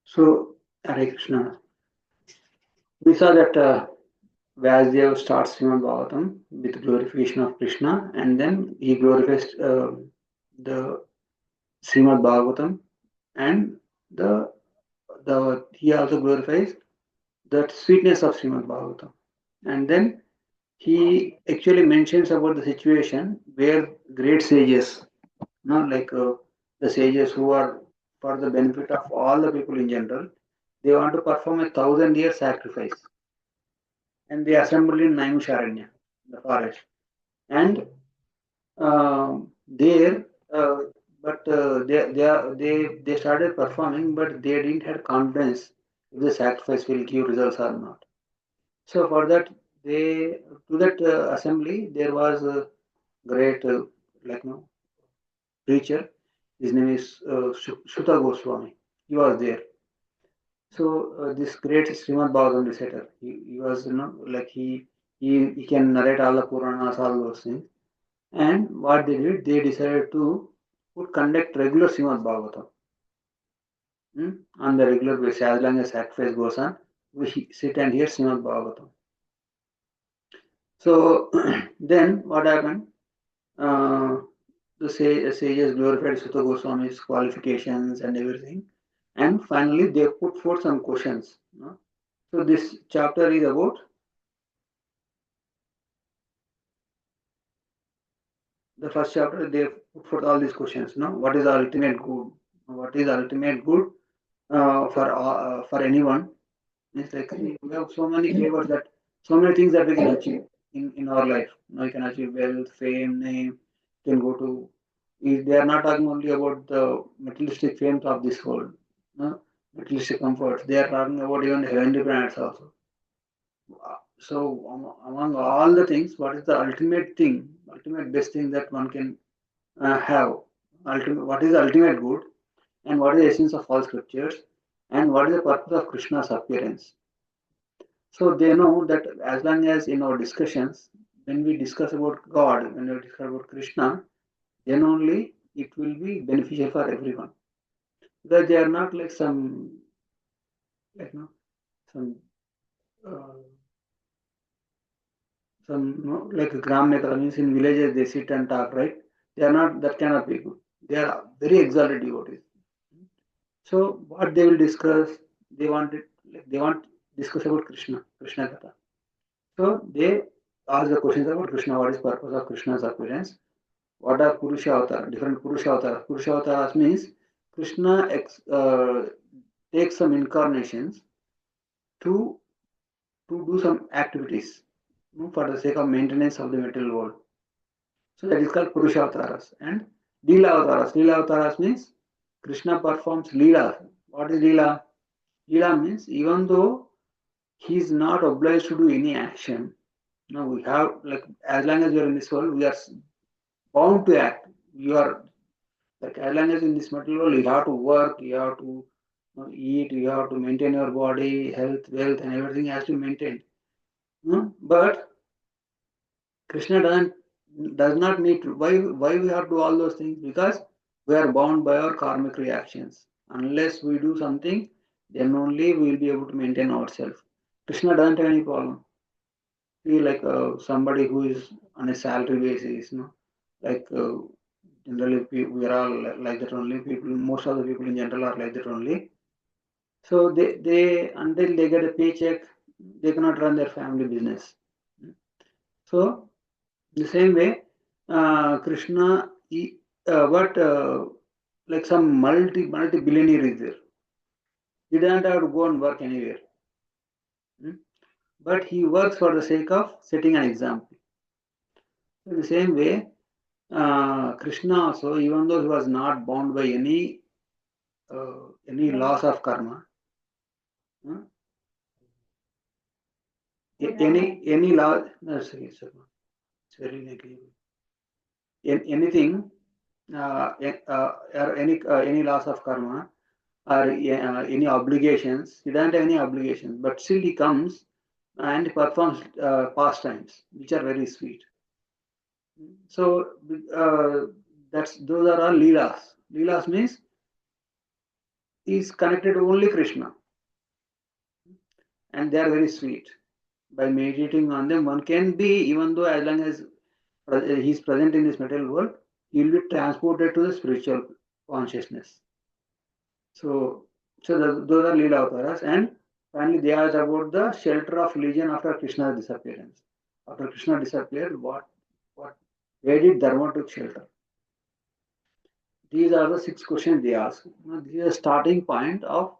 So, Hare Krishna. We saw that Vyasdev starts Srimad Bhagavatam with glorification of Krishna, and then he glorifies the Srimad Bhagavatam, and the he also glorifies the sweetness of Srimad Bhagavatam, and then he actually mentions about the situation where great sages, like the sages who are for the benefit of all the people in general, they want to perform 1,000 year sacrifice, and they assemble in Naimisharanya, the forest, and there, but they started performing, but they didn't have confidence if the sacrifice will give results or not. So for that, they to that assembly there was a great like preacher. His name is Suta Goswami. He was there. So this great Srimad Bhagavatam reciter, he was like he can narrate all the Puranas, all those things. And what they did, they decided to conduct regular Srimad Bhagavatam on the regular basis. As long as sacrifice goes on, we sit and hear Srimad Bhagavatam. So then what happened? Uh, the sages glorified Suta Goswami's qualifications and everything. And finally, they put forth some questions. So this chapter is about the first chapter. They put forth all these questions. What is the ultimate good? What is the ultimate good for anyone? It's like we have so many flavors that so many things that we can achieve in our life. You can achieve wealth, fame, name. You can go to. They are not talking only about the materialistic fames of this world, materialistic comforts. They are talking about even the heavenly planets also. So among all the things, what is the ultimate thing, ultimate best thing that one can have? What is the ultimate good, and what is the essence of all scriptures, and what is the purpose of Krishna's appearance? So they know that as long as in our discussions, when we discuss about God, when we discuss about Krishna, then only it will be beneficial for everyone. Because they are not like like some uh, like Gram Nekala means in villages they sit and talk, right? They are not that kind of people. They are very exalted devotees. So what they will discuss, they want it, like they want discuss about Krishna Katha. So they ask the questions about Krishna. What is purpose of Krishna's appearance? What are Purusha Avatara? Different Purusha Avatara. Purusha Avataras means Krishna takes some incarnations to do some activities for the sake of maintenance of the material world. So that is called Purusha Avataras. And Leela Avataras. Leela Avataras means Krishna performs Leela. What is Leela? Leela means even though he is not obliged to do any action, we have, like, as long as we are in this world, we are bound to act. You are, like, as long as in this material world, you have to work, you have to eat, you have to maintain your body, health, wealth, and everything has to maintain. But Krishna does not need to. Why we have to do all those things? Because we are bound by our karmic reactions. Unless we do something, then only we will be able to maintain ourselves. Krishna doesn't have any problem. He like somebody who is on a salary basis, like generally we are all like that only. People, most of the people in general are like that only. So they until they get a paycheck, they cannot run their family business. So the same way, Krishna, but like some multi billionaire is there. He doesn't have to go and work anywhere, but he works for the sake of setting an example. In the same way, Krishna also, even though he was not bound by any laws of karma, uh, any law, no, sorry, it's very negligible. Anything, or any laws of karma or any obligations. He doesn't have any obligations, but still he comes and performs pastimes, which are very sweet. So those are all leelas. Leelas means is connected only Krishna, and they are very sweet. By meditating on them, one can be, even though as long as he is present in this material world, he will be transported to the spiritual consciousness. So, those are Leela Avataras, and finally they are about the shelter of religion after Krishna's disappearance. After Krishna disappeared, what, where did dharma took shelter? These are the 6 questions they ask. Now, this is a starting point of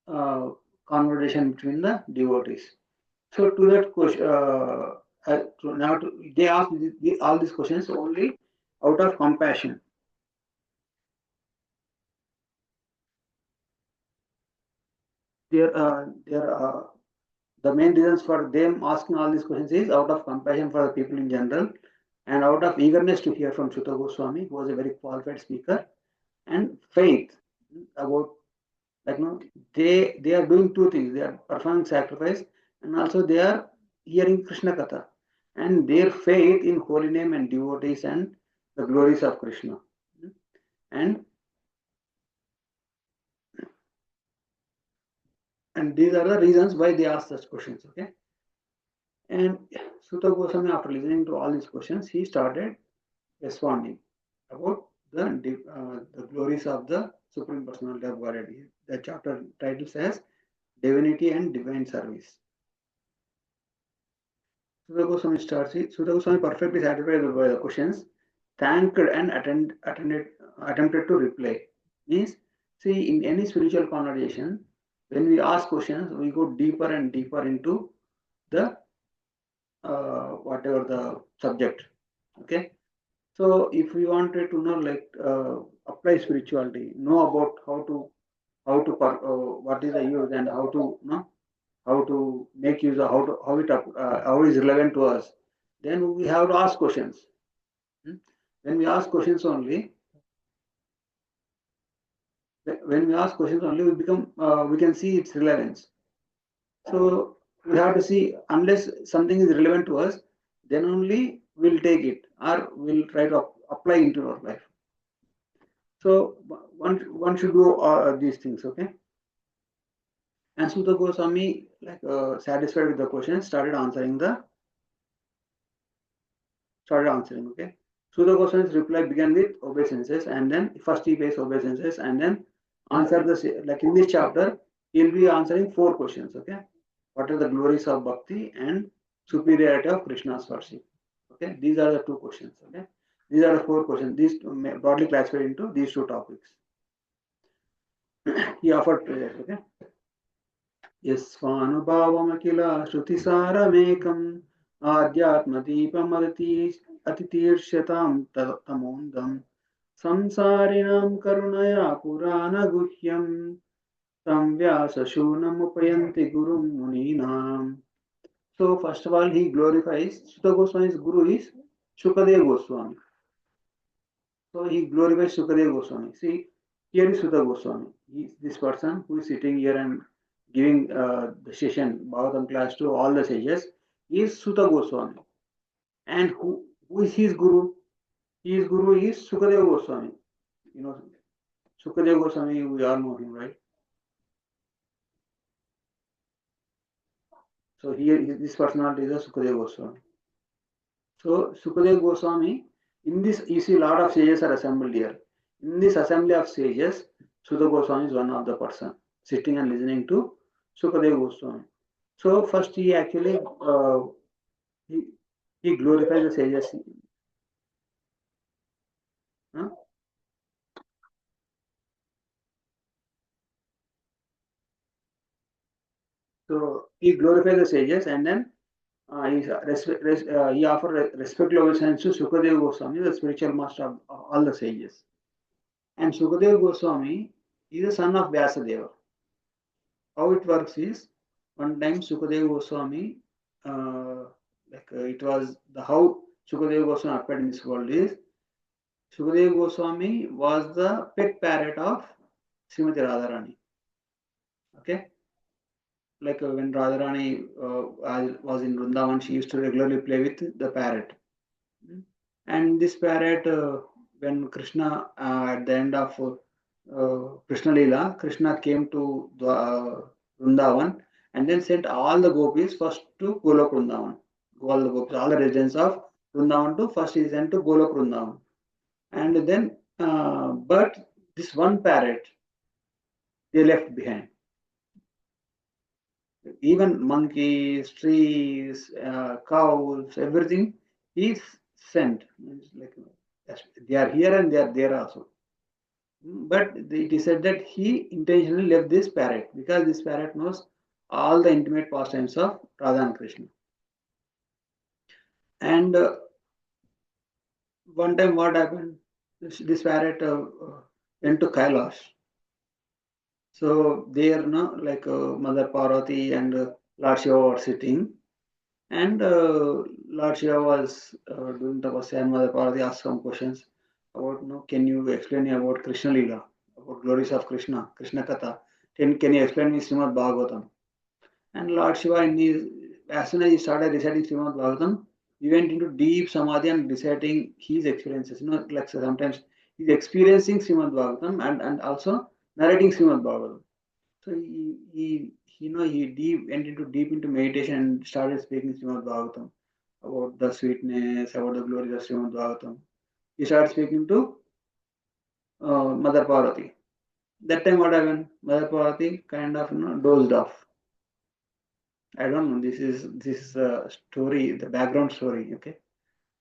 uh, conversation between the devotees. So to that question, they ask all these questions only out of compassion. The main reasons for them asking all these questions is out of compassion for the people in general, and out of eagerness to hear from Suta Goswami, who was a very qualified speaker, and faith about, like, no, they are doing two things. They are performing sacrifice, and also they are hearing Krishna Katha, and their faith in holy name and devotees and the glories of Krishna. And these are the reasons why they ask such questions. Okay. And Suta Goswami, after listening to all these questions, he started responding about the glories of the Supreme Personality of Godhead. The chapter title says Divinity and Divine Service. Suta Goswami starts it. Suta Goswami, perfectly satisfied by the questions, thanked and attempted to reply. Means, see, in any spiritual conversation, when we ask questions, we go deeper and deeper into the whatever the subject. Okay. So if we wanted to know, like, apply spirituality, know about what is the use and how to know how to make use of how is relevant to us, then we have to ask questions. When we ask questions only, we become we can see its relevance. So we have to see, unless something is relevant to us, then only we'll take it or we'll try to apply into our life. So one should do these things, okay? And Suta Goswami, like, satisfied with the question, started answering, okay? Suta Goswami's reply began with obeisances, and then first he pays obeisances, and then answer like in this chapter, he'll be answering 4 questions, okay? What are the glories of bhakti and superiority of Krishna's worship? Okay, these are the 2 questions, okay? These are the 4 questions. These broadly classified into these 2 topics. He offered prayers, okay? यस्वानुभावमखिल श्रुतिसारमेकम् आध्यात्मदीपमतितीर्ष्यतां तमोन्दम् संसारिणां करुणया पुराणगुह्यं तं व्यासशूनमुपयन्ति गुरुं मुनीनाम्. So first of all, he glorifies Suta Goswami's guru is Shukadev Goswami. So he glorifies Sukadev Goswami. See, here is Suta Goswami. This person who is sitting here and giving the session, Bhagavatam class to all the sages, is Suta Goswami. And who is his guru? His guru is Sukadev Goswami. You know, Sukadev Goswami, we all know him, right? So here, this personality is a Sukadev Goswami. So Sukadev Goswami, in this, you see, a lot of sages are assembled here. In this assembly of sages, Suta Goswami is one of the person sitting and listening to Sukadev Goswami. So first he actually he glorifies the sages. Huh? So he glorifies the sages, and then he offers respectful obeisance to Sukadev Goswami, the spiritual master of all the sages. And Sukadev Goswami is the son of Vyasadeva. How it works is, one time Sukadev Goswami, it was the how Sukadev Goswami appeared in this world is, Sukadev Goswami was the pet parrot of Srimati Radharani. Okay, like when Radharani was in Vrindavan, she used to regularly play with the parrot. And this parrot when Krishna at the end of Krishna Leela, Krishna came to Vrindavan and then sent all the gopis first to Golok Vrindavan. All the gopis, all the residents of Vrindavan to first he sent to Golok Vrindavan. And then, but this one parrot they left behind. Even monkeys, trees, cows, everything is sent. It's like, yes, they are here and they are there also. But it is said that he intentionally left this parrot because this parrot knows all the intimate pastimes of Radha and Krishna. And one time, what happened? This parrot went to Kailash. So there, no, like Mother Parvati and Lord Shiva were sitting, and Lord Shiva was doing tapasya, and Mother Parvati asked some questions about, no, can you explain me about Krishna Lila, about glories of Krishna, Krishna Katha? Can you explain me Srimad Bhagavatam? And Lord Shiva, as soon as he started reciting Srimad Bhagavatam, he went into deep samadhi and reciting his experiences. Like sometimes he's experiencing Srimad Bhagavatam and also narrating Srimad Bhagavatam. So he went into deep into meditation and started speaking Srimad Bhagavatam about the sweetness, about the glories of Srimad Bhagavatam. He started speaking to Mother Parvati. That time what happened? Mother Parvati kind of dozed off. I don't know. This is a story, the background story. Okay,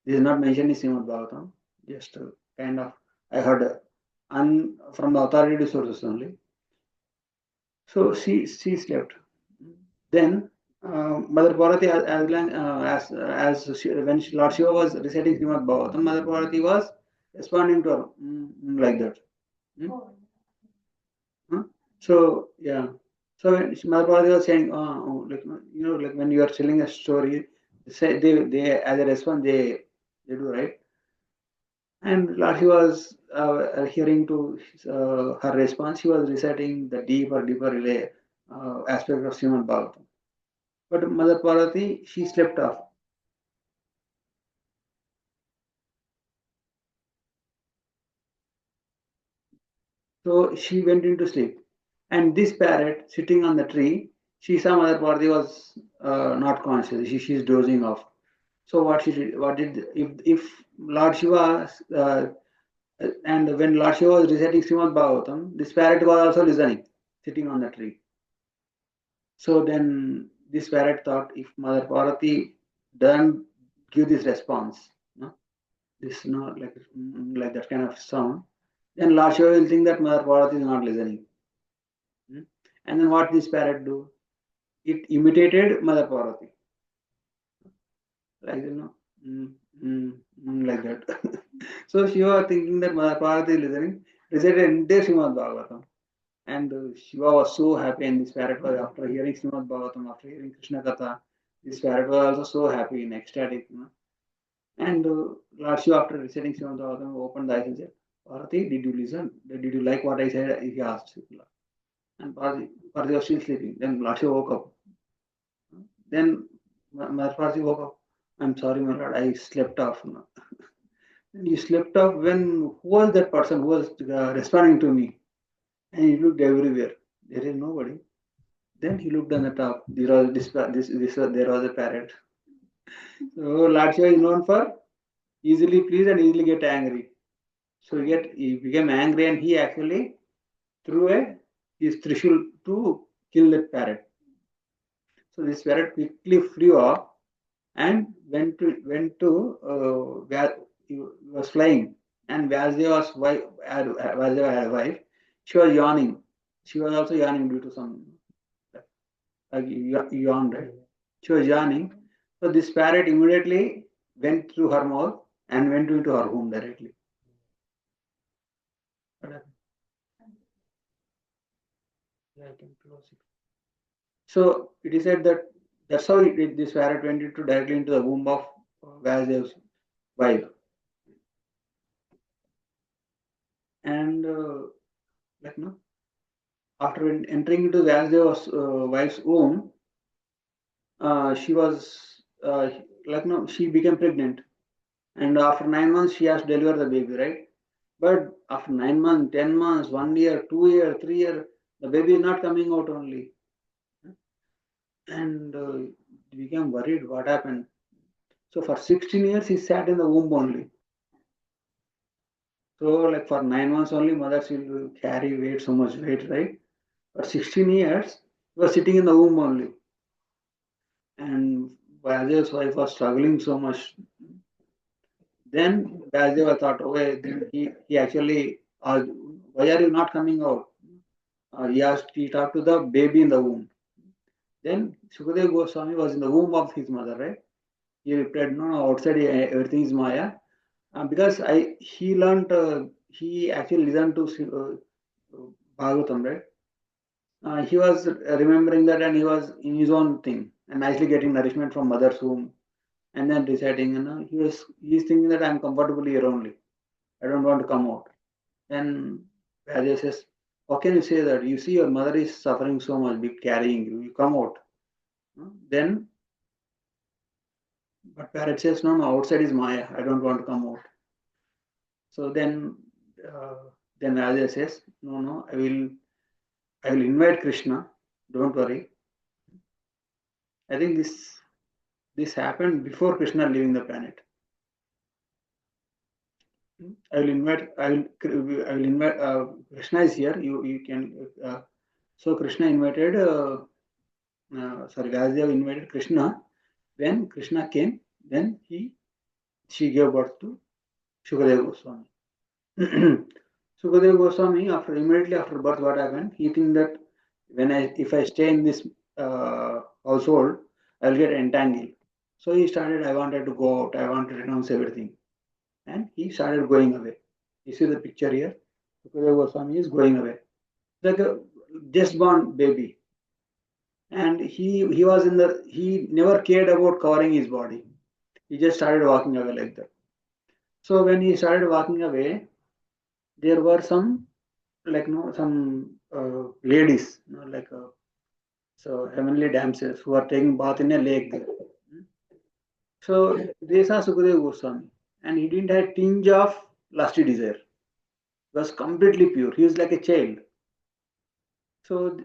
this is not mentioned in Srimad Bhagavatam. Just kind of I heard from the authoritative sources only. So she slept. Then Mother Parvati, when Lord Shiva was reciting Srimad Bhagavatam, Mother Parvati was responding to her like that. Huh? So yeah. So when Mother Parvati was saying, like like when you are telling a story, they as a response they do, right. And Lord Shiva was hearing to her response. She was reciting the deeper aspect of Srimad Bhagavatam. But Mother Parvati, she slept off. So she went into sleep. And this parrot sitting on the tree, she saw Mother Parvati was not conscious. She's dozing off. So what she did, if Lord Shiva and when Lord Shiva was reciting Srimad Bhagavatam, this parrot was also listening, sitting on the tree. So then this parrot thought, if Mother Parvati doesn't give this response, no, this like that kind of sound, then Lord Shiva will think that Mother Parvati is not listening. And then what this parrot do? It imitated Mother Parvati. Like like that. So Shiva thinking that Mother Parvati is listening, recited entire Srimad Bhagavatam. And Shiva was so happy, and this parrot was, after hearing Srimad Bhagavatam, after hearing Krishna Katha, this parrot was also so happy and ecstatic. And Lord Shiva, after reciting Srimad Bhagavatam, opened the eyes and said, Parvati, did you listen? Did you like what I said? He asked. And Parvati was still sleeping. Then Lord Shiva woke up. Then Mother Parvati woke up. I'm sorry, my lord, I slept off. You slept off when, who was that person who was responding to me? And he looked everywhere. There is nobody. Then he looked on the top. There was a parrot. So Lord Shiva is known for easily pleased and easily get angry. So he became angry and he actually threw his trishul to kill that parrot. So this parrot quickly flew off and went to where he was flying. And Vasudeva had a wife. She was yawning. She was also yawning due to some yawn, right? She was yawning. So this parrot immediately went through her mouth and went into her womb directly. What happened? Yeah, I can close it. So it is said that that's how this parrot went directly into the womb of Vasudeva's wife. And after entering into Vasudeva's wife's womb, she was she became pregnant, and after 9 months she has to deliver the baby, right? But after 9 months, 10 months, 1 year, 2 year, 3 year, the baby is not coming out only. And we became worried what happened. So for 16 years, he sat in the womb only. So like for 9 months only, mothers will carry weight, so much weight, right? For 16 years, he was sitting in the womb only. And Vyasadev's wife was struggling so much. Then Vyasadeva thought, okay, then he actually, why are you not coming out? He talked to the baby in the womb. Then Sukadeva Goswami was in the womb of his mother, right? He replied, no, outside everything is Maya. Because he actually listened to Bhagavatam, right? He was remembering that and he was in his own thing and nicely getting nourishment from mother's womb and then deciding, he's thinking that I'm comfortable here only. I don't want to come out. Then Raja says, how can you say that? You see your mother is suffering so much, be carrying you, you come out. Then, but parrot says, no, no, outside is Maya. I don't want to come out. So uh, then Raja says, no, no, I will invite Krishna. Don't worry. I think this happened before Krishna leaving the planet. I will invite. Krishna is here. You can. So Krishna invited. Vyasdev invited Krishna. When Krishna came, then she gave birth to Shukadeva Goswami. Sukadeva Goswami, immediately after birth, what happened? He think that if I stay in this household, I'll get entangled. So he started. I wanted to go out. I want to renounce everything, and he started going away. You see the picture here. Sukadeva Goswami is going away, like a just born baby, and he was in the. He never cared about covering his body. He just started walking away like that. So when he started walking away, there were some some ladies, so heavenly damsels who are taking bath in a lake there. So they saw Sukadeva Goswami, and he didn't have tinge of lusty desire. He was completely pure. He was like a child. So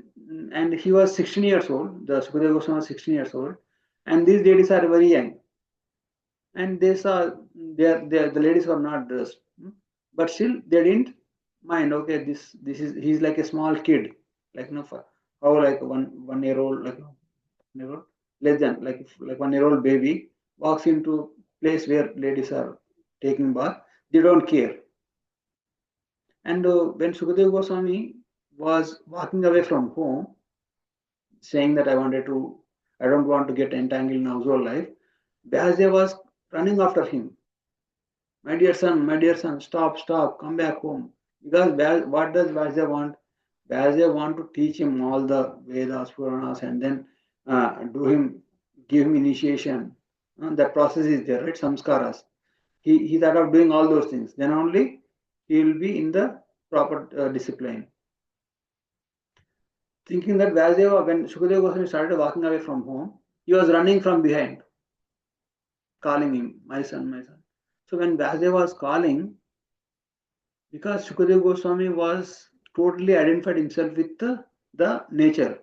and he was 16 years old. The Sukadeva Goswami was 16 years old, and these ladies are very young. And they saw the ladies were not dressed, but still they didn't mind. Okay, this is he's like a small kid, like how like 1 year old, like 1 year old, less than like 1 year old baby walks into place where ladies are taking bath. They don't care. And when Sukadeva Goswami was walking away from home, saying that I don't want to get entangled in household life, Vyasdev was running after him. My dear son, stop, stop, come back home. Because what does Vyasdev want? Vyasdev want to teach him all the Vedas, Puranas, and then give him initiation. That process is there, right? Samskaras. He thought of doing all those things. Then only he will be in the proper discipline. Thinking that Vyasdeva, when Shukadeva Goswami started walking away from home, he was running from behind, calling him, my son, my son. So when Vyasdeva was calling, because Shukadeva Goswami was totally identified himself with the nature,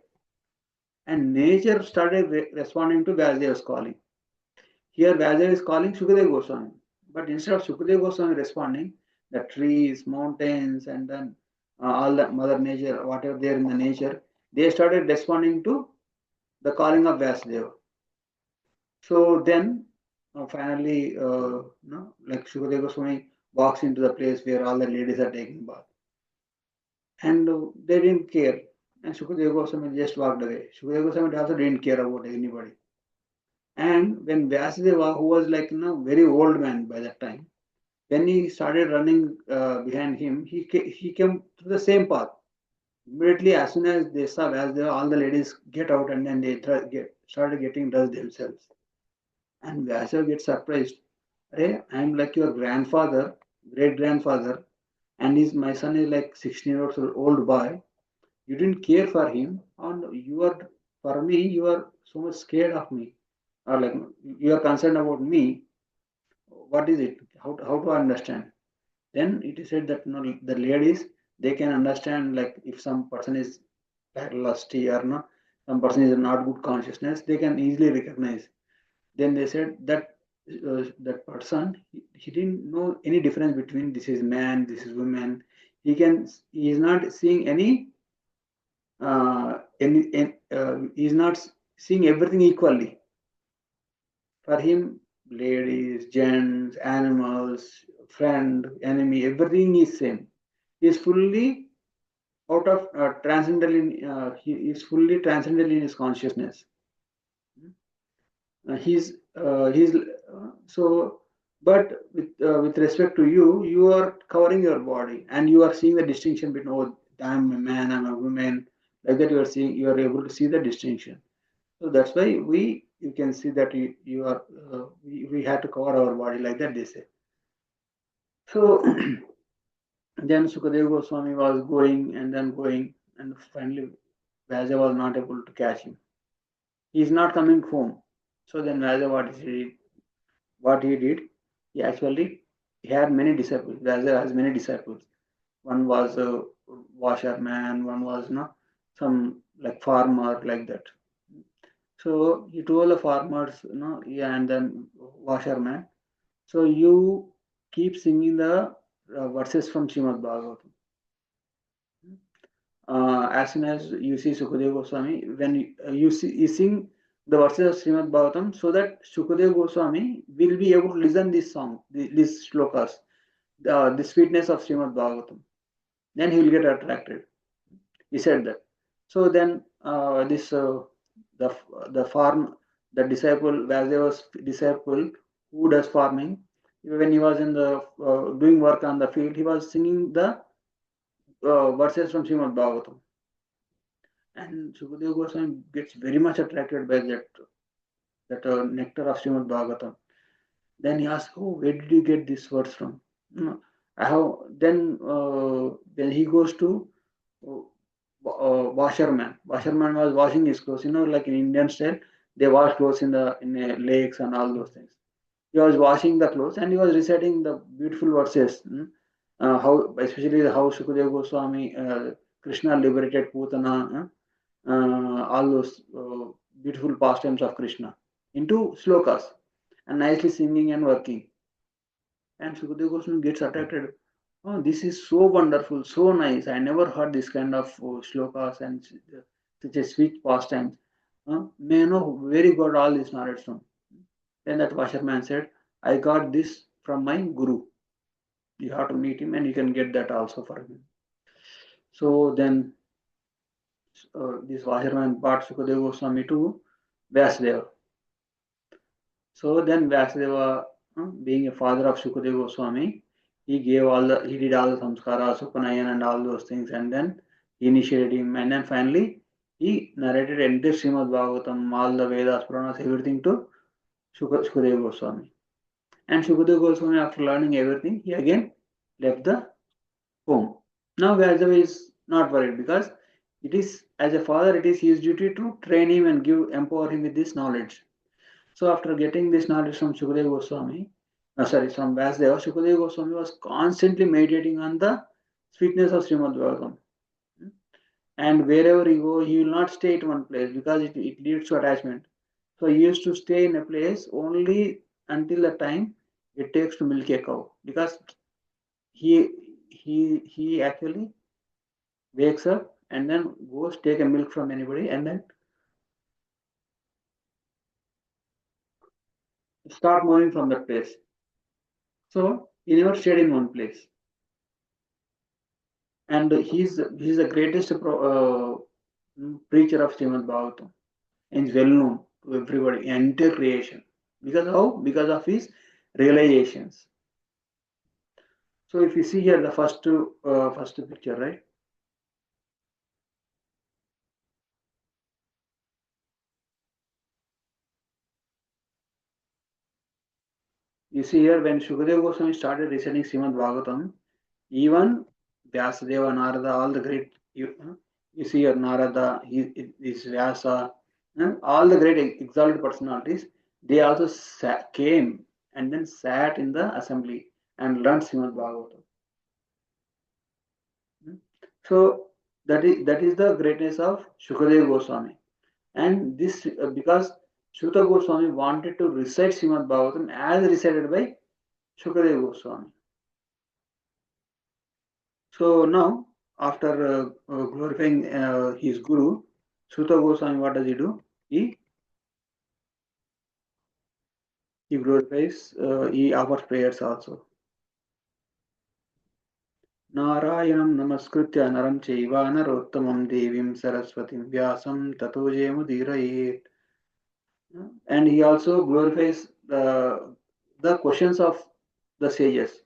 and nature started responding to Vyasadeva's calling. Here Vyasdeva is calling Shukadeva Goswami, but instead of Shukadeva Goswami responding, the trees, mountains, and then all the mother nature, whatever there in the nature, they started responding to the calling of Vyasadeva. So then, finally, like Shukadeva Goswami walks into the place where all the ladies are taking bath, and they didn't care. And Shukadeva Goswami just walked away. Shukadeva Goswami also didn't care about anybody. And when Vyasadeva, who was very old man by that time, when he started running behind him, he came to the same path. Immediately, as soon as they saw Vyasadeva, all the ladies get out and then they started getting dressed themselves. And Vyasa gets surprised. Hey, I'm like your grandfather, great grandfather, and my son is like 16 years old boy. You didn't care for him, and for me, you are so much scared of me, or you are concerned about me. What is it? How to understand? Then it is said that the ladies, they can understand, like if some person is lusty or no, some person is not good consciousness, they can easily recognize. Then they said that that person, he didn't know any difference between this is man, this is woman. He is not seeing he is not seeing everything equally. For him, ladies, gents, animals, friend, enemy, everything is same. He is fully out of transcendental he is fully transcendental in his consciousness. He's so, but with respect to you, you are covering your body and you are seeing the distinction between, oh, I'm a man, I'm a woman, like that. You are able to see the distinction. So that's why you can see that you are we had to cover our body, like that they say. So then Sukadeva Goswami was going and then going, and finally Vyasa was not able to catch him. He is not coming home. So then Vyasa, what he did, he actually, he had many disciples. Vyasa has many disciples. One was a washerman, one was some like farmer, like that. So he told the farmers, yeah, and then washerman. So you keep singing the verses from Srimad Bhagavatam. As soon as you see Sukadeva Goswami, when you sing the verses of Srimad Bhagavatam, so that Sukadeva Goswami will be able to listen this song, these shlokas, the sweetness of Srimad Bhagavatam. Then he will get attracted. He said that. So then the the disciple, Vasudeva's disciple, who does farming, when he was in the doing work on the field, he was singing the verses from Srimad Bhagavatam. And Sukadeva Goswami gets very much attracted by that nectar of Srimad Bhagavatam. Then he asks, "Oh, where did you get this verse from?" I have. Then he goes to washerman. Washerman was washing his clothes. Like in Indian style, they wash clothes in lakes and all those things. He was washing the clothes and he was reciting the beautiful verses. How, especially how Sukadeva Goswami, Krishna liberated Putana, all those beautiful pastimes of Krishna into slokas, and nicely singing and working. And Sukadeva Goswami gets attracted. Oh, this is so wonderful, so nice. I never heard this kind of shlokas and such a sweet pastimes. May I know where you got all this knowledge from? Then that washerman said, I got this from my guru. You have to meet him and you can get that also for him. So then this washerman brought Sukadeva Goswami to Vyasdeva. So then Vyasdeva, being a father of Sukadeva Goswami, he did all the samskaras, Upanayan and all those things, and then he initiated him, and then finally he narrated entire Srimad Bhagavatam, all the Vedas, Puranas, everything to Sukadeva Goswami. And Sukadeva Goswami, after learning everything, he again left the home. Now Vyasdeva is not worried because it is, as a father, it is his duty to train him and empower him with this knowledge. So after getting this knowledge from Sukadeva Goswami, from Vyasdeva, Sukadeva Goswami was constantly meditating on the sweetness of Srimad Bhagavatam. And wherever he go, he will not stay at one place because it leads to attachment. So he used to stay in a place only until the time it takes to milk a cow, because he actually wakes up and then goes take a milk from anybody and then start moving from that place. So he never stayed in one place. And he's the greatest preacher of Srimad Bhagavatam, and is well known to everybody, entire creation. Because how? Because of his realizations. So if you see here the first picture, right? You see here when Shukadeva Goswami started reciting Srimad Bhagavatam, even Vyasadeva, Narada, all the great, you see here Narada, is Vyasa, all the great exalted personalities, they also came and then sat in the assembly and learned Srimad Bhagavatam. So that is the greatness of Shukadeva Goswami. And this because Suta Goswami wanted to recite Srimad Bhagavatam as recited by Shukadeva Goswami. So now, after glorifying his guru, Suta Goswami, what does he do? He glorifies, he offers prayers also. Narayanam namaskritya naram chaiva narottamam devim saraswatim vyasam tato jayamudhirayet. And he also glorifies the questions of the sages.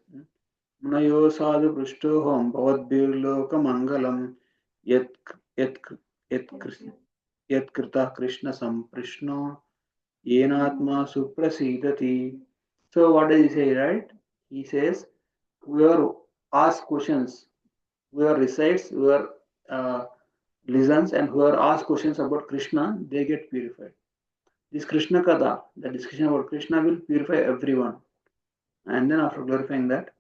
Munayo sadhu prushtoham bhavadbhirlokamangalam yat yat yat yat krita Krishna samprishno yenatma suprasidati. So what does he say, right? He says, whoever asks questions, whoever recites, whoever listens, and whoever asks questions about Krishna, they get purified. This Krishna Kada, the discussion about Krishna, will purify everyone. And then after glorifying that,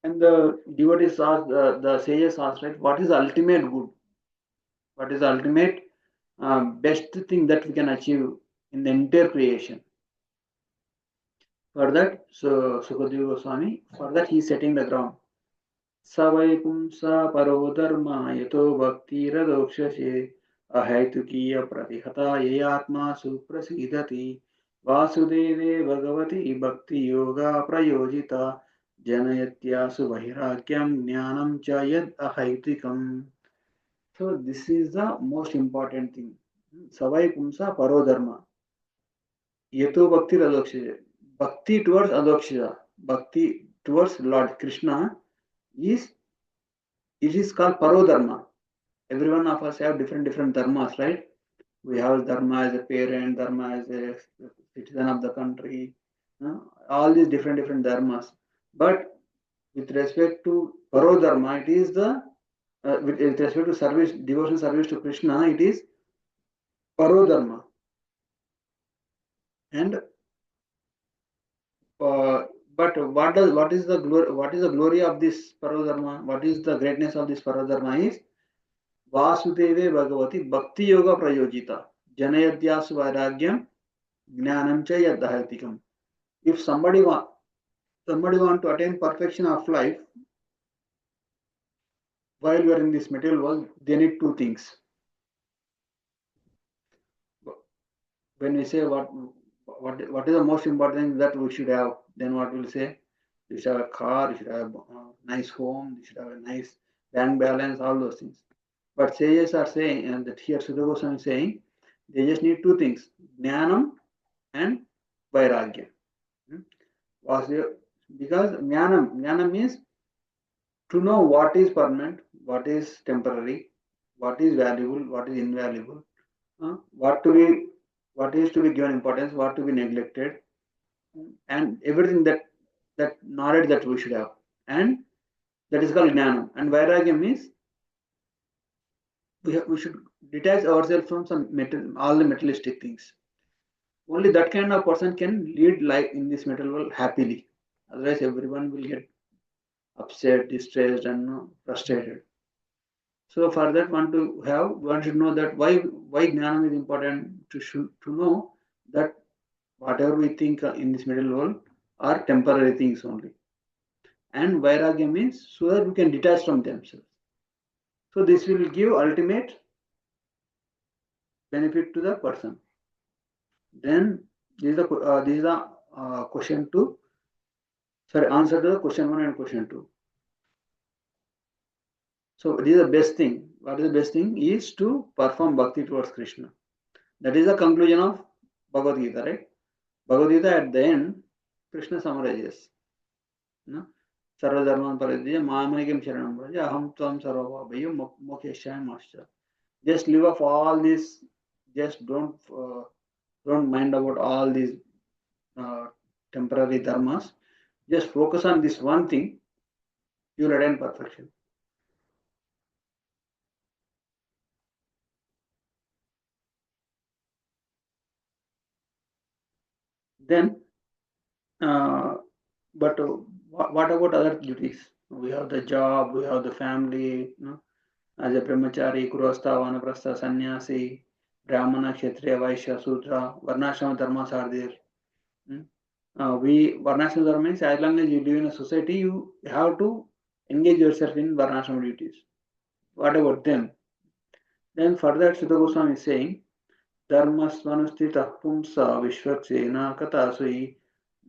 and the devotees ask, the sages ask, right, what is the ultimate good? What is the ultimate best thing that we can achieve in the entire creation? For that, so Sukadeva Goswami, for that he is setting the ground. Savai pumsa paro dharma yato bhakti radokshashe ahaitukīya pratihata yayatma suprasidati vasudeve bhagavati bhakti yoga prayojita janayatyasu vairagyam jnanam cha yad ahaitikam. So this is the most important thing. Savai pumsa paro dharma yato bhakti radokshashe. Bhakti towards adoksha, bhakti towards Lord Krishna is, it is called parodharma. Every one of us have different dharmas, right? We have dharma as a parent, dharma as a citizen of the country, all these different dharmas. But with respect to parodharma, it is the with respect to service, devotional service to Krishna, it is parodharma. And but what is the glory of this parodharma? What is the greatness of this parodharma is Vasudeve Bhagavati Bhakti Yoga Prayojita Janayadyasu Vairagyam Jnanam cha Yadhayatikam. If somebody want to attain perfection of life while we are in this material world, they need two things. When we say what is the most important thing that we should have, then what we'll say? You should have a car, you should have a nice home, you should have a nice bank balance, all those things. But sages are saying, and that here Suta Goswami is saying, they just need two things: Jnanam and Vairagya. Because Jnanam means to know what is permanent, what is temporary, what is valuable, what is invaluable, what is to be given importance, what to be neglected, and everything that knowledge that we should have, and that is called Jnanam. And Vairagya means we should detach ourselves from all the materialistic things. Only that kind of person can lead life in this material world happily. Otherwise, everyone will get upset, distressed, and frustrated. So for that, one should know that why Jnanam is important to know that whatever we think in this material world are temporary things only. And Vairagya means so that we can detach from themselves. So this will give ultimate benefit to the person. Then this is the question two. Sorry, answer to the question one and question two. So this is the best thing. What is the best thing? Is to perform bhakti towards Krishna. That is the conclusion of Bhagavad Gita, right? Bhagavad Gita at the end, Krishna summarizes. No? Sarva dharman paridya mamayam sharanam braja aham tvam sarvabhayo mokeshayam mascha. Just leave off all this. Just don't mind about all these uh, temporary dharmas. Just focus on this one thing. You will attain perfection. Then, but What about other duties? We have the job, we have the family, as a brahmachari, grihastha, vanaprastha, sannyasi, brahmana, kshatriya, vaishya, sudra, varnashrama dharmas are there. Varnashrama dharma means as long as you live in a society, you have to engage yourself in varnashrama duties. What about them? Then further, Suta Goswami is saying, Dharmasvanustitah pumsa vishvaksena katasui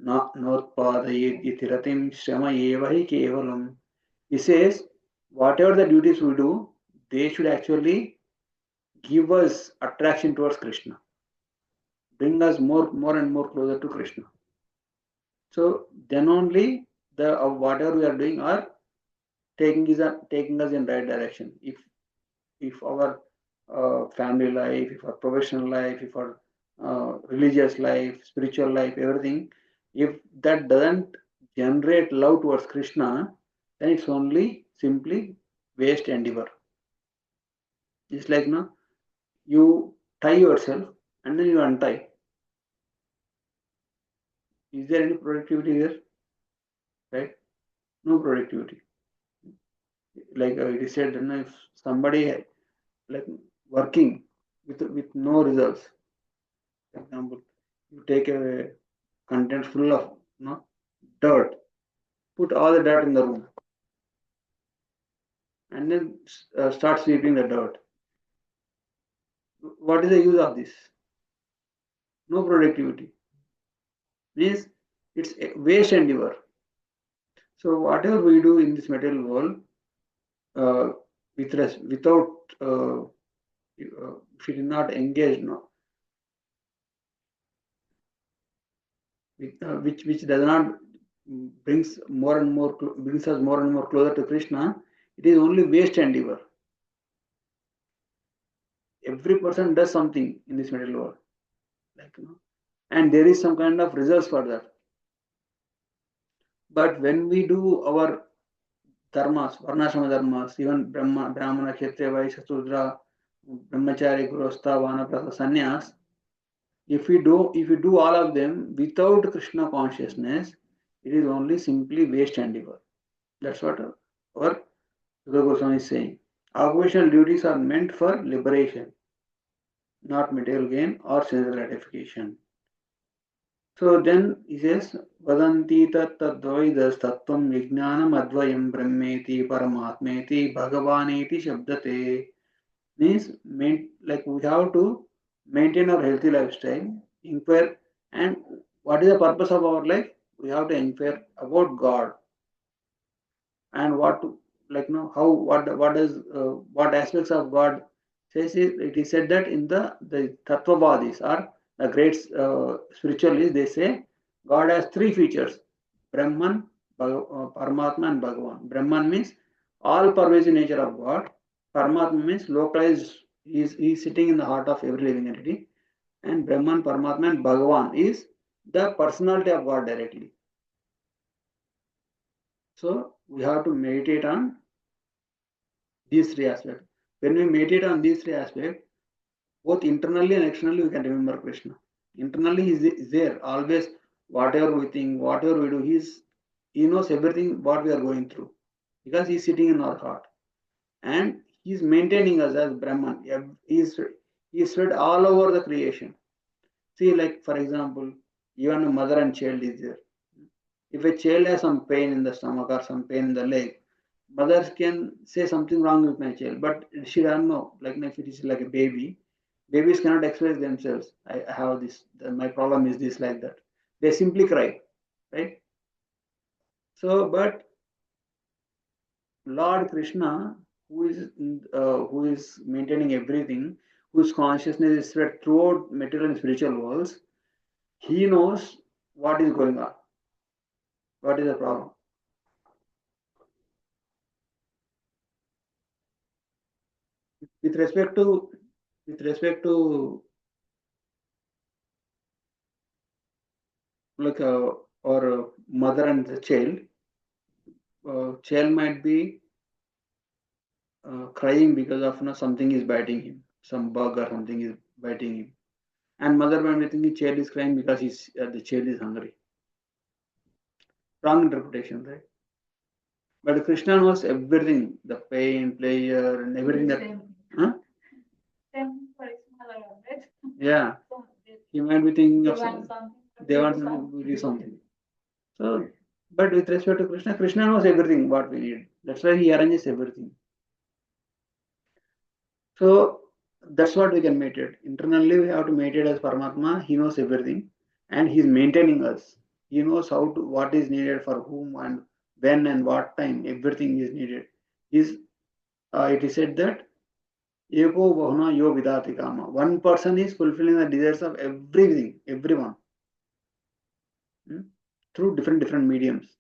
notpadayet itiratim shrama eva hi kevalam. He says, whatever the duties we do, they should actually give us attraction towards Krishna, bring us more and more closer to Krishna. So then only the whatever we are doing are taking us in right direction. If our family life, if our professional life, if our religious life, spiritual life, everything, if that doesn't generate love towards Krishna, then it's only simply waste endeavor. It's like you tie yourself and then you untie. Is there any productivity there? Right? No productivity. Like it is said, if somebody like working with no results, for example, you take a content full of dirt, put all the dirt in the room, and then start sweeping the dirt. What is the use of this? No productivity. Means it's a waste endeavor. So whatever we do in this material world, without if it is not engaged, which does not brings us more and more closer to Krishna, it is only waste endeavor. Every person does something in this material world, and there is some kind of results for that. But when we do our dharmas, varnashrama dharmas, even brahmana, kshatriya, vaishya, sudra, brahmachari, grihastha, vanaprastha, sannyas, if we do all of them without Krishna consciousness, it is only simply waste endeavor. That's what our Suta Goswami is saying. Occupational duties are meant for liberation, not material gain or sense gratification. So then he says, Vadanti tattadvaidas tattvam vijnanam advayam brahmeti paramatmeti bhagavaneti shabdate. Means, like we have to maintain our healthy lifestyle, inquire, and what is the purpose of our life? We have to inquire about God and how what aspects of God says it is said that in the Tattvavadis or the great spiritualists, they say God has three features: Brahman, Paramatma, and Bhagavan. Brahman means all pervasive nature of God. Paramatma means localized. He is sitting in the heart of every living entity. And Brahman, Paramatma, and Bhagavan is the personality of God directly. So we have to meditate on these three aspects. When we meditate on these three aspects, both internally and externally, we can remember Krishna. Internally, he is there always. Whatever we think, whatever we do, he knows everything what we are going through because he is sitting in our heart, and he is maintaining us as Brahman. He is spread all over the creation. See, like for example, even a mother and child is there. If a child has some pain in the stomach or some pain in the leg, mothers can say something wrong with my child, but she doesn't know. Like if it is like a baby, babies cannot express themselves. I have this. My problem is this, like that. They simply cry, right? So, but Lord Krishna, who is maintaining everything, whose consciousness is spread throughout material and spiritual worlds, he knows what is going on. What is the problem? With respect to like or mother and the child might be crying because of something is biting him, some bug or something is biting him, and mother might be thinking child is crying because the child is hungry, wrong interpretation, right? But Krishna knows everything, the pain, pleasure, and everything that. Huh? Yeah. He might be thinking of something. They want to do something. So, but with respect to Krishna, Krishna knows everything what we need. That's why he arranges everything. So that's what we can meditate. Internally, we have to meditate as Paramatma. He knows everything, and he's maintaining us. He knows how to what is needed for whom and when and what time. Everything is needed. It is said that Eko Bahuna Yo Vidati Kama. One person is fulfilling the desires of everything, everyone, through different mediums.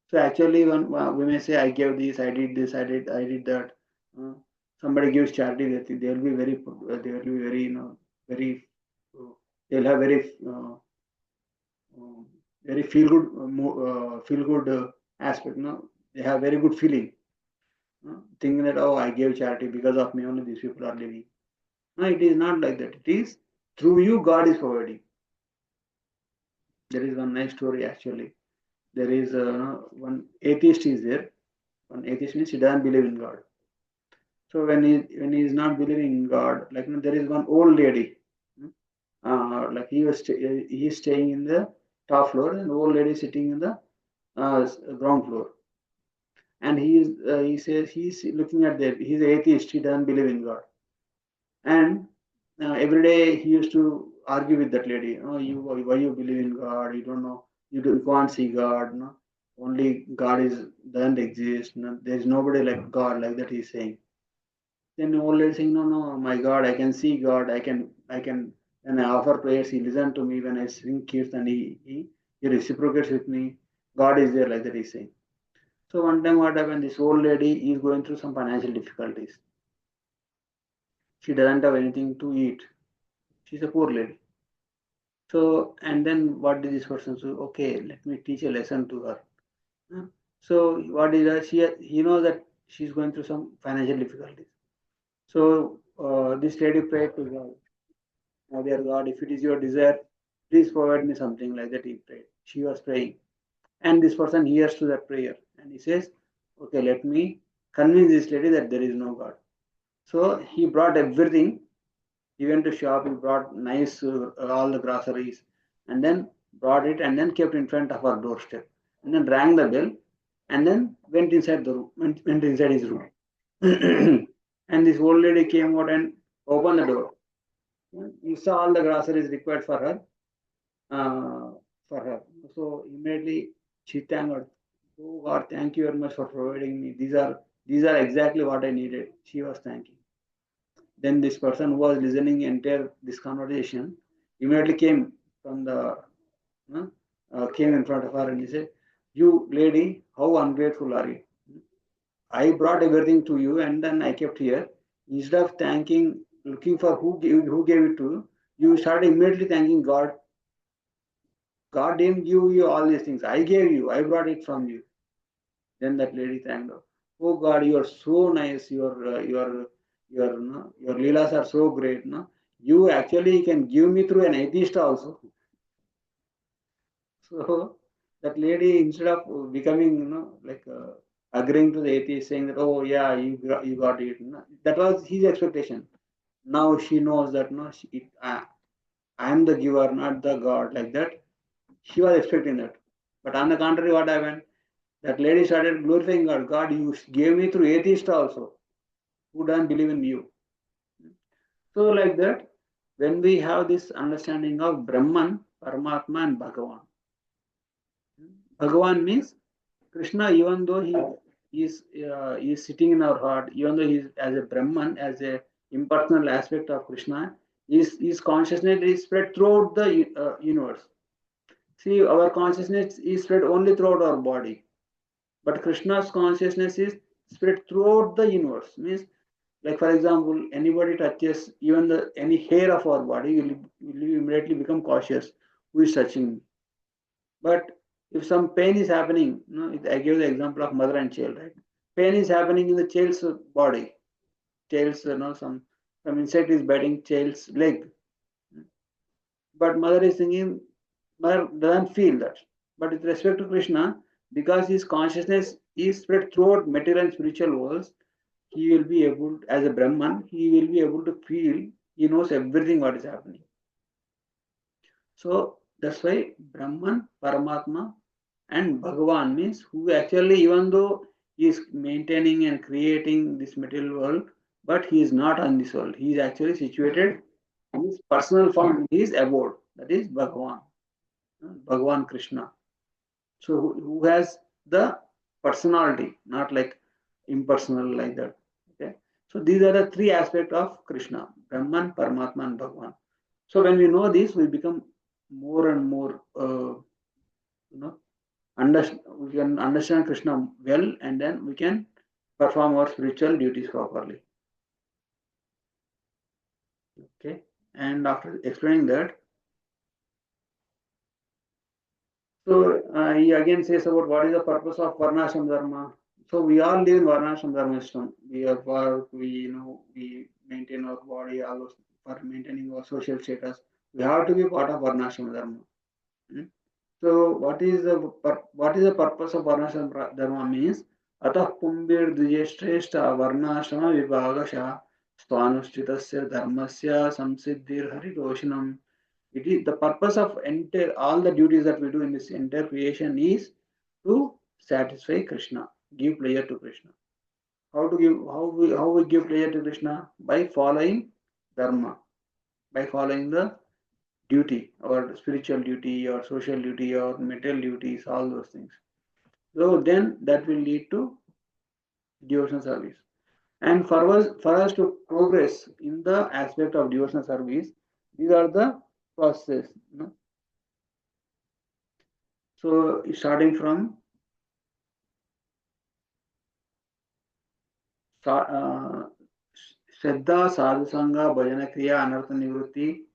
So actually, when we may say, "I gave this, I did this, I did that." Somebody gives charity, they will be very, they will be very, very, they will have very feel good aspect. They have very good feeling, thinking that, oh, I gave charity, because of me only these people are living. No, it is not like that. It is through you God is providing. There is one nice story actually. There is one atheist is there. One atheist means he doesn't believe in God. So when he is not believing in God, like there is one old lady, like he is staying in the top floor, and the old lady sitting in the ground floor, and he says he's looking at that. He's an atheist. He doesn't believe in God, and every day he used to argue with that lady. Oh, you why you believe in God? You don't know. You can't see God. No, only God is doesn't exist. No, there is nobody like God, like that. He's saying. Then the old lady saying, no, no, my God, I can see God. I can. When I offer prayers, He listens to me. When I sing kirtan, he reciprocates with me. God is there, like that He's saying. So one time, what happened? This old lady is going through some financial difficulties. She doesn't have anything to eat. She's a poor lady. So, and then what did this person do? Okay, let me teach a lesson to her. So what did that? He knows that she's going through some financial difficulties. So this lady prayed to God. Now, dear God, if it is your desire, please provide me something, like that. He prayed. She was praying. And this person hears to that prayer. And he says, okay, let me convince this lady that there is no God. So he brought everything. He went to shop, he brought nice, all the groceries, and then brought it and then kept in front of her doorstep. And then rang the bell and then went inside the room, went inside his room. And this old lady came out and opened the door. You saw all the groceries required for her. uh, for her. So immediately she thanked God. Oh God, thank you very much for providing me. These are exactly what I needed. She was thanking. Then this person who was listening entire this conversation immediately came from the came in front of her and he said, "You lady, how ungrateful are you? I brought everything to you and then I kept here. Instead of thanking, looking for who gave it to you, you started immediately thanking God. God didn't give you all these things. I gave you. I brought it from you." Then that lady thanked God. Oh God, you are so nice. Your leelas are so great. No, you actually can give me through an atheist also. So that lady, instead of becoming, like agreeing to the atheist, saying that, oh yeah, you got it. That was his expectation. Now she knows that I am the giver, not the God, like that. She was expecting that. But on the contrary, what happened? That lady started glorifying God. God, you gave me through atheist also, who don't believe in you. So, like that, when we have this understanding of Brahman, Paramatma, and Bhagavan. Bhagavan means Krishna, even though he is sitting in our heart, even though he is as a Brahman, as a impersonal aspect of Krishna, his consciousness is spread throughout the universe. See, our consciousness is spread only throughout our body. But Krishna's consciousness is spread throughout the universe. Means, like for example, anybody touches even any hair of our body, will immediately become cautious. Who is touching me? But if some pain is happening, I gave the example of mother and child, right? Pain is happening in the child's body. Child's, some insect is biting child's leg. But mother is thinking, mother doesn't feel that. But with respect to Krishna, because his consciousness is spread throughout material and spiritual worlds, he will be able, as a Brahman, he will be able to feel, he knows everything what is happening. So that's why Brahman, Paramatma, and Bhagavan means who actually, even though he is maintaining and creating this material world, but he is not on this world. He is actually situated in his personal form, in his abode. That is Bhagavan, Bhagavan Krishna. So who has the personality, not like impersonal like that. Okay. So these are the three aspects of Krishna: Brahman, Paramatma, and Bhagavan. So when we know this, we become more and more, you know, we can understand Krishna well, and then we can perform our spiritual duties properly. Okay. And after explaining that, so he again says about what is the purpose of Varnashram Dharma. So we all live in Varnashram Dharma system. We have work, we maintain our body, all those for maintaining our social status. We have to be part of Varnashram Dharma. Hmm? So what is the purpose of Varnashram Dharma means? Atah pumbir dvijeshtreshta varnashrama vibhagasha sthanushchitasya dharmasya samsiddhir haridoshinam. It is the purpose of entire all the duties that we do in this entire creation is to satisfy Krishna, give pleasure to Krishna. How we give pleasure to Krishna? By following dharma, by following the duty, or spiritual duty, or social duty, or material duties, all those things. So then that will lead to devotional service. And for us to progress in the aspect of devotional service, these are the processes. So starting from Shraddha, Sadhusanga, Bhajana Kriya, Anartha Nivrutti,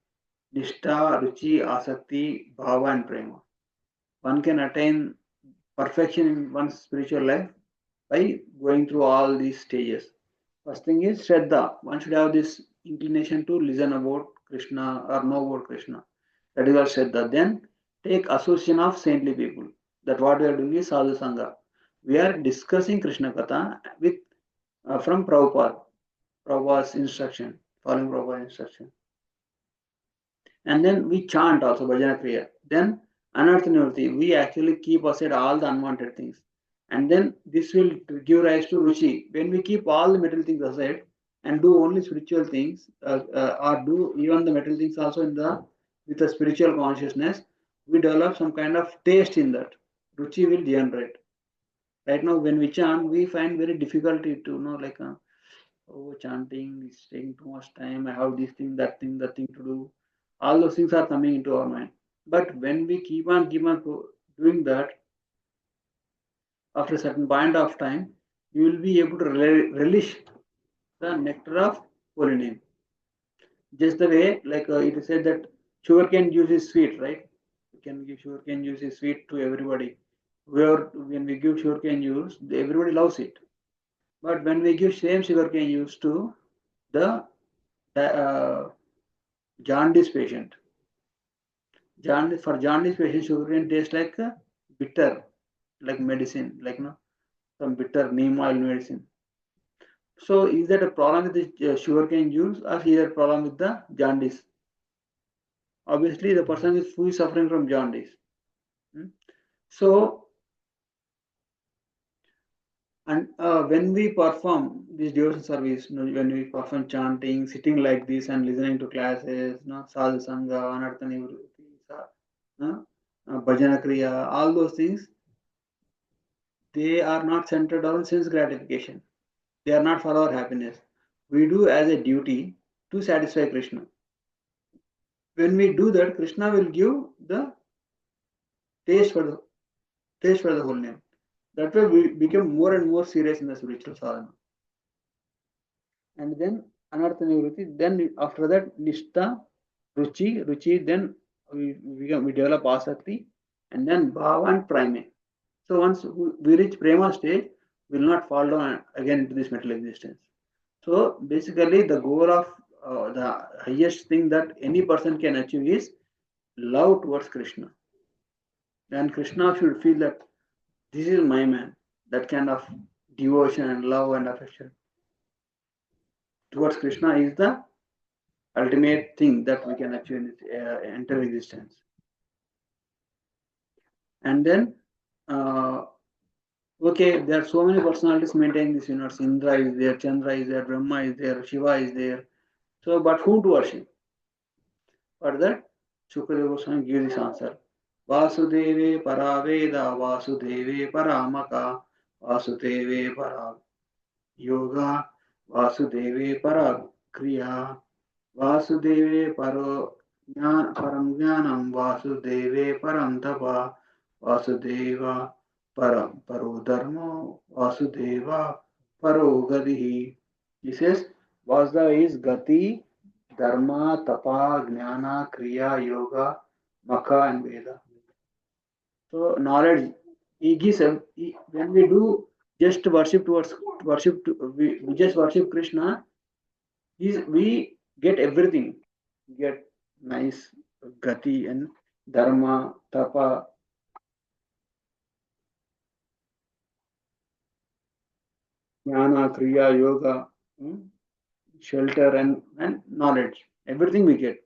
Nishtha, Ruchi, Asakti, Bhava, and Prema. One can attain perfection in one's spiritual life by going through all these stages. First thing is Shraddha. One should have this inclination to listen about Krishna or know about Krishna. That is all Shraddha. Then take association of saintly people. That what we are doing is Sadhu Sangha. We are discussing Krishna Katha with from Prabhupada's instruction, following Prabhupada's instruction. And then we chant also Bhajana Kriya. Then Anartha Nivrutti, we actually keep aside all the unwanted things. And then this will give rise to Ruchi. When we keep all the material things aside and do only spiritual things, or do even the material things also with a spiritual consciousness, we develop some kind of taste in that. Ruchi will generate. Right now, when we chant, we find very difficulty to know, like, oh, chanting is taking too much time. I have this thing, that thing to do. All those things are coming into our mind. But when we keep on doing that, after a certain point of time, you will be able to relish the nectar of holy name. Just the way, like it is said that sugarcane juice is sweet, right? We can give sugarcane juice is sweet to everybody. When we give sugarcane juice, everybody loves it. But when we give same sugarcane juice to the jaundice patient, for jaundice patient, sugarcane tastes like bitter, like medicine, like some bitter neem oil medicine. So is that a problem with the sugarcane juice, or is that a problem with the jaundice? Obviously, the person is who is suffering from jaundice. So, and when we perform this devotional service, when we perform chanting, sitting like this and listening to classes, sadhu sangha, anartha nivrutti, bhajana kriya, all those things, they are not centered on sense gratification. They are not for our happiness. We do as a duty to satisfy Krishna. When we do that, Krishna will give the taste for the whole name. That way we become more and more serious in the spiritual sadhana. And then anartha nivrutti, then after that nishtha, ruchi, then we develop asakti, and then bhava and prema. So once we reach prema stage, we will not fall down again into this material existence. So basically the goal of the highest thing that any person can achieve is love towards Krishna. Then Krishna should feel that This is my man. That kind of devotion and love and affection towards Krishna is the ultimate thing that we can achieve in this, enter existence. And then, okay, there are so many personalities maintaining this universe. Indra is there, Chandra is there, Brahma is there, Shiva is there. So, but whom to worship? For that, Suta Goswami gives this answer. Vasudeve Paraveda, Vasudeve Paramaka, Vasudeve Para Yoga, Vasudeve Para Kriya, Vasudeve Param Jnanam, Vasudeve Param Tapa, Vasudeva Paro Dharma, Vasudeva Paro Gadihi. He says, Vasudeva is Gati, Dharma, Tapa, Jnana, Kriya, Yoga, Maka and Veda. So knowledge, he gives, when we do just worship towards worship, we just worship Krishna, we get everything. We get nice Gati and Dharma, Tapa, Jnana, Kriya, Yoga, shelter and knowledge. Everything we get.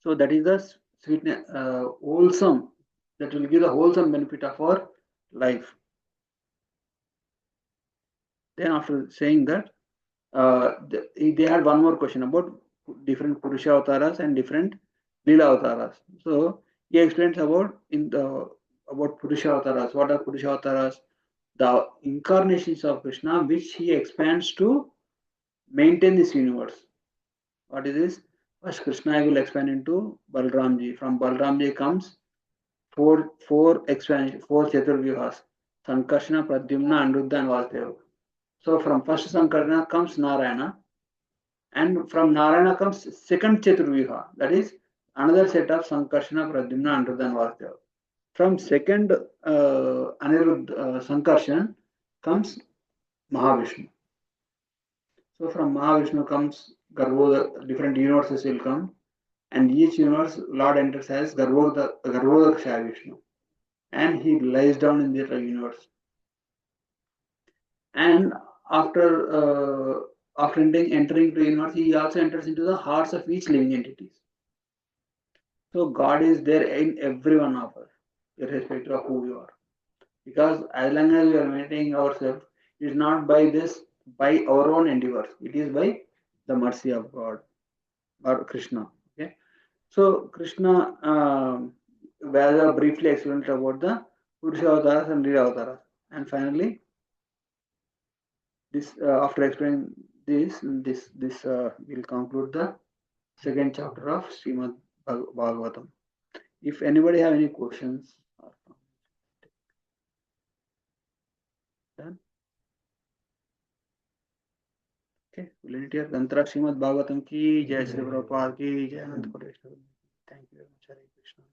So that is the sweetness, wholesome, that will give the wholesome benefit of our life. Then after saying that, they had one more question about different Purusha avatars and different Lila avatars. So he explains about about Purusha avatars. What are Purusha avatars? The incarnations of Krishna, which he expands to maintain this universe. What is this? First, Krishna will expand into Balramji. From Balramji comes four expansion, four Chaturvyuhas: Sankarshana, Pradyumna, Aniruddha, and Vasudeva. So from first Sankarshana comes Narayana, and from Narayana comes second Chaturvyuha. That is another set of Sankarshana, Pradyumna, Aniruddha, and Vasudeva. From second Aniruddha Sankarshan comes Mahavishnu. So from Mahavishnu comes Garbhoda, different universes will come, and each universe Lord enters as Garbhodaksha Vishnu, and he lies down in the universe. And after entering the universe, he also enters into the hearts of each living entities. So God is there in every one of us, irrespective of who we are. Because as long as we are maintaining ourselves, it is not by our own endeavors. It is by the mercy of God or Krishna. Okay. So Krishna, Veda briefly explained about the Purusha avatars and Lila avatars, and finally, this after explaining this will conclude the second chapter of Srimad Bhagavatam. If anybody have any questions, done. Okay, we'll end here. Gantara Srimad Bhagavatam ki Jai Sri Prabhupada ki Jai Anant Kodeshwar. Thank you very much. Hare Krishna.